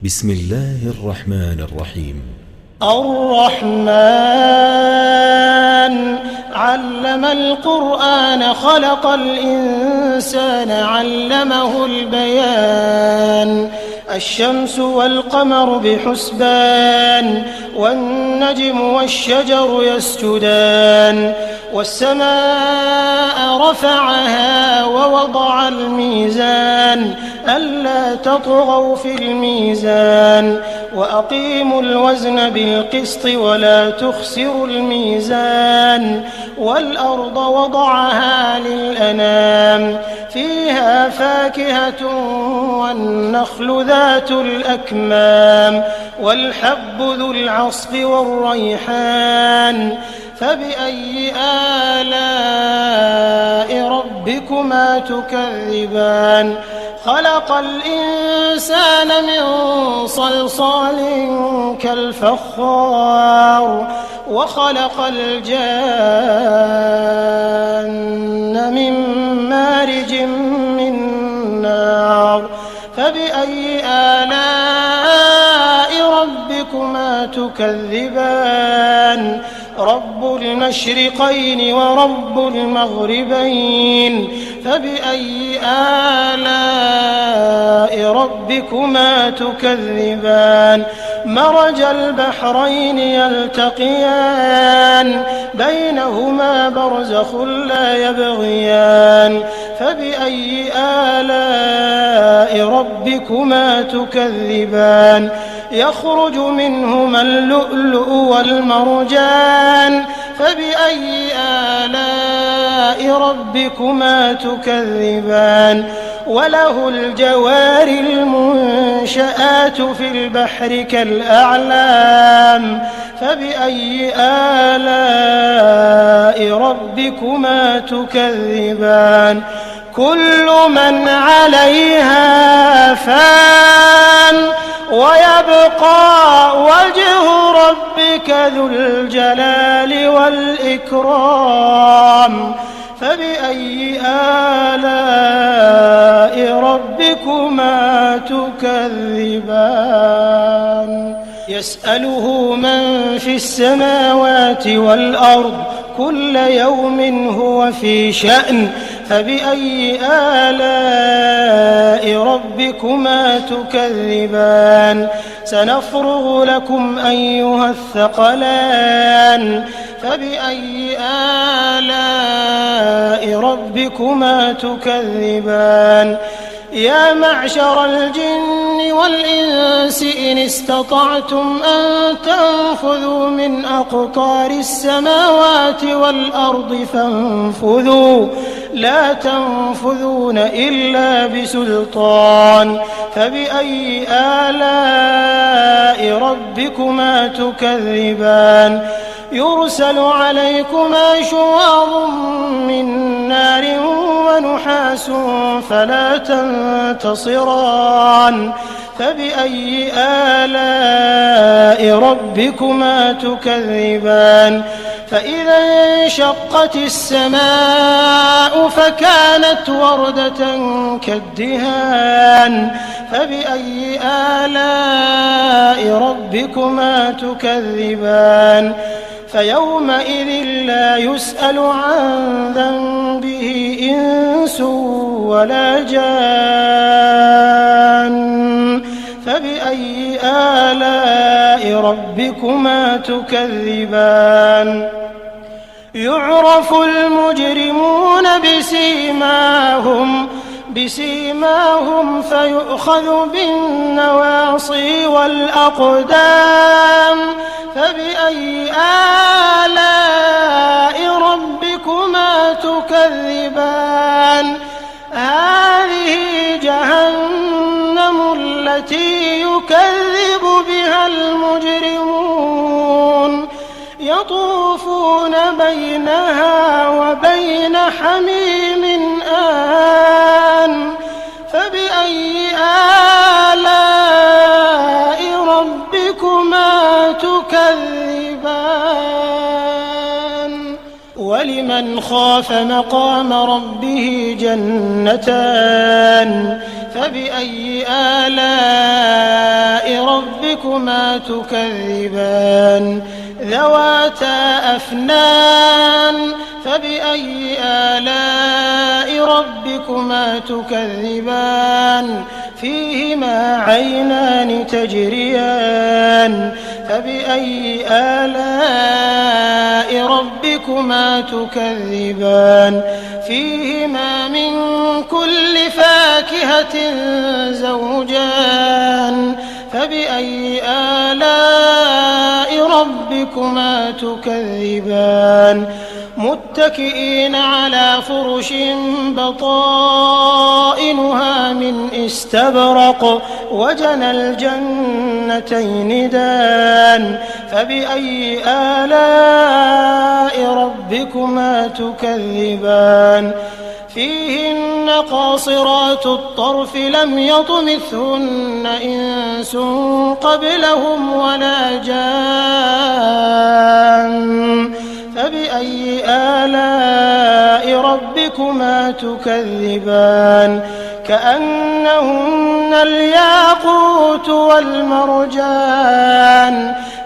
بسم الله الرحمن الرحيم. الرحمن علم القرآن خلق الإنسان علمه البيان الشمس والقمر بحسبان والنجم والشجر يسجدان والسماء رفعها ووضع الميزان ألا تطغوا في الميزان وأقيموا الوزن بالقسط ولا تخسروا الميزان والأرض وضعها للأنام فيها فاكهة والنخل ذات الأكمام والحب ذو العصف والريحان فبأي آلاء ربكما تكذبان خلق الإنسان من صلصال كالفخار وخلق الجان من مارج من نار فبأي آلاء ربكما تكذبان رب المشرقين ورب المغربين فبأي آلاء ربكما تكذبان مرج البحرين يلتقيان بينهما برزخ لا يبغيان فبأي آلاء ربكما تكذبان يخرج منهما اللؤلؤ والمرجان فبأي آلاء ربكما تكذبان وله الجوار المنشآت في البحر كالأعلام فبأي آلاء ربكما تكذبان كل من عليها فان ويبقى وجه ربك ذو الجلال والإكرام فبأي آلاء ربكما تكذبان يسأله من في السماوات والأرض كل يوم هو في شأن فبأي آلاء ربكما تكذبان سنفرغ لكم أيها الثقلان فبأي آلاء ربكما تكذبان يا معشر الجن والإنس إن استطعتم أن تنفذوا من أقطار السماوات والأرض فانفذوا لا تنفذون إلا بسلطان فبأي آلاء ربكما تكذبان يرسل عليكما شواظ من نار ونحاس فلا تنتصران فبأي آلاء ربكما تكذبان فإذا انشقت السماء فكانت وردة كالدهان فبأي آلاء ربكما تكذبان فيومئذ لا يسأل عن ذنبه إنس ولا جان فبأي آلاء ربكما تكذبان يعرف المجرمون بسيماهم فيؤخذ بالنواصي والأقدام فبأي آلاء ربكما تكذبان هذه جهنم التي يكذب بها المجرمون يطوفون بينها وبين حميم آن فبأي آلاء ربكما تكذبان ولمن خاف مقام ربه جنتان فبأي آلاء ربكما تكذبان ذواتا أفنان فبأي آلاء ربكما تكذبان فيهما عينان تجريان فبأي آلاء ربكما تكذبان فيهما من كل فاكهة زوجان فبأي آلاء ربكما تكذبان متكئين على فرش بطائنها من استبرق وجنى الجنتين دان فبأي آلاء ربكما تكذبان فيهن قاصرات الطرف لم يطمثهن إنس قبلهم ولا جان فبأي آلاء ربكما تكذبان كأنهن الياقوت والمرجان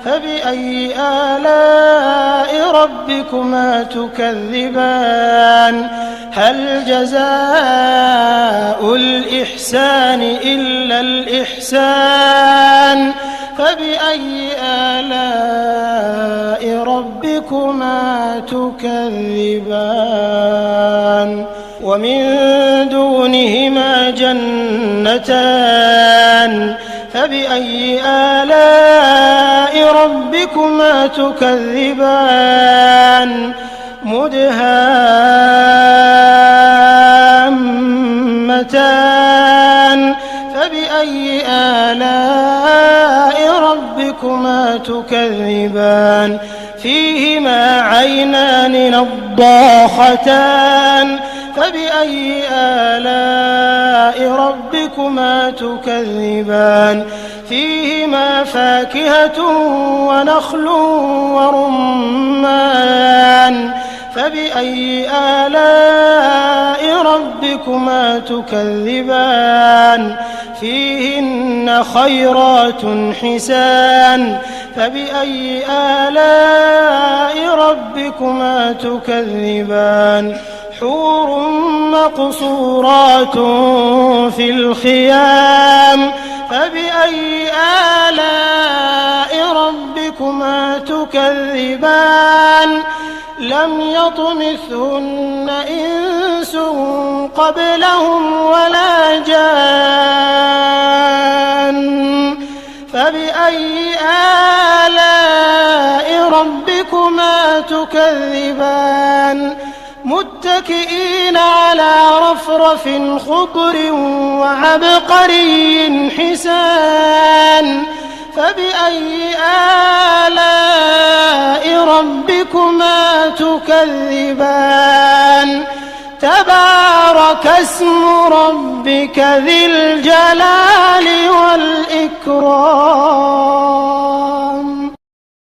فبأي آلاء ربكما تكذبان هل جزاء الإحسان إلا الإحسان فبأي آلاء ربكما تكذبان ومن دونهما جنتان فبأي آلاء ربكما تكذبان مدهامتان فبأي آلاء ربكما تكذبان فيهما عينان نضاختان فبأي آلاء ربكما تكذبان فيهما فاكهة ونخل ورمان فبأي آلاء ربكما تكذبان فيهن خيرات حسان فبأي آلاء ربكما تكذبان حور مقصورات في الخيام فبأي آلاء ربكما تكذبان لم يطمثهن إنس قبلهم ولا جان فبأي آلاء ربكما تكذبان متكئين على رفرف خضر وعبقري حسان فبأي آلاء ربكما تكذبان تبارك اسم ربك ذي الجلال والإكرام